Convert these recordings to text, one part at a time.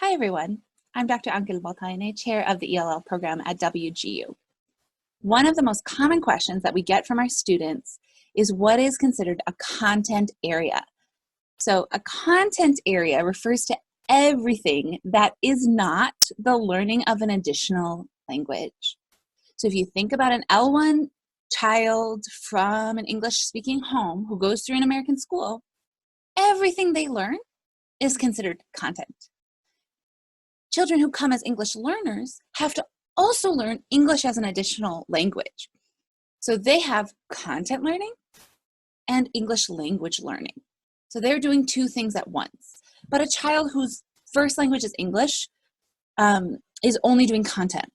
Hi everyone, I'm Dr. Ankil Baltaine, Chair of the ELL program at WGU. One of the most common questions that we get from our students is what is considered a content area. So a content area refers to everything that is not the learning of an additional language. So if you think about an L1 child from an English-speaking home who goes through an American school, everything they learn is considered content. Children who come as English learners have to also learn English as an additional language. So they have content learning and English language learning. So they're doing two things at once. But a child whose first language is English is only doing content.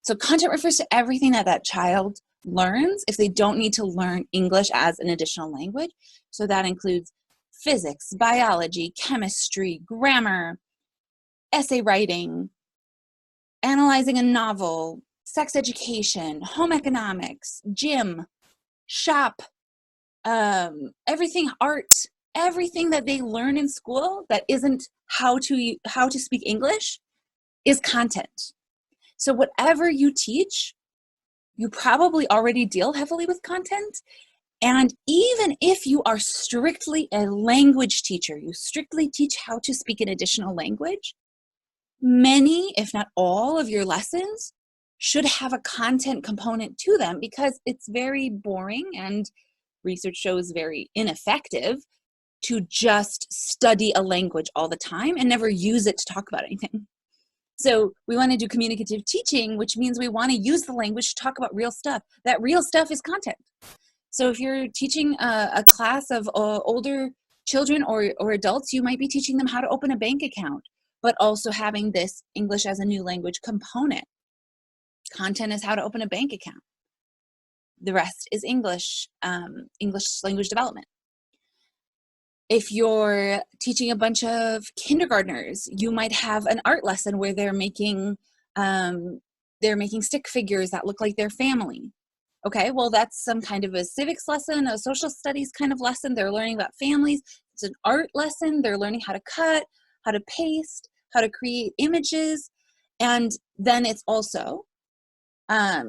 So content refers to everything that that child learns if they don't need to learn English as an additional language. So that includes physics, biology, chemistry, grammar, essay writing, analyzing a novel, sex education, home economics, gym, shop, everything, art, everything that they learn in school that isn't how to speak English is content. So whatever you teach, you probably already deal heavily with content. And even if you are strictly a language teacher, you strictly teach how to speak an additional language, many, if not all, of your lessons should have a content component to them because it's very boring and research shows very ineffective to just study a language all the time and never use it to talk about anything. So we want to do communicative teaching, which means we want to use the language to talk about real stuff. That real stuff is content. So if you're teaching a class of older children or adults, you might be teaching them how to open a bank account, but also having this English as a new language component. Content is how to open a bank account. The rest is English, English language development. If you're teaching a bunch of kindergartners, you might have an art lesson where they're making stick figures that look like their family. Okay, well, that's some kind of a civics lesson, a social studies kind of lesson. They're learning about families. It's an art lesson. They're learning how to cut, how to paste, how to create images. And then it's also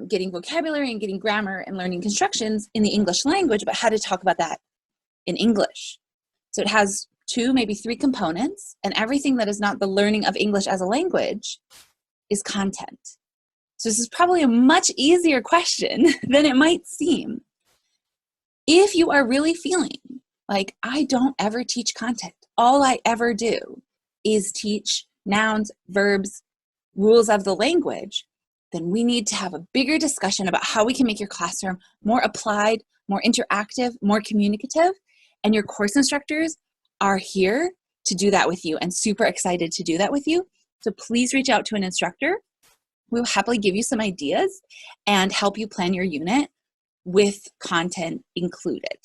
getting vocabulary and getting grammar and learning constructions in the English language, but how to talk about that in English. So it has 2, maybe 3 components, and everything that is not the learning of English as a language is content. So this is probably a much easier question than it might seem. If you are really feeling like, I don't ever teach content, all I ever do is teach nouns, verbs, rules of the language, then we need to have a bigger discussion about how we can make your classroom more applied, more interactive, more communicative, and your course instructors are here to do that with you and super excited to do that with you. So please reach out to an instructor. We'll happily give you some ideas and help you plan your unit with content included.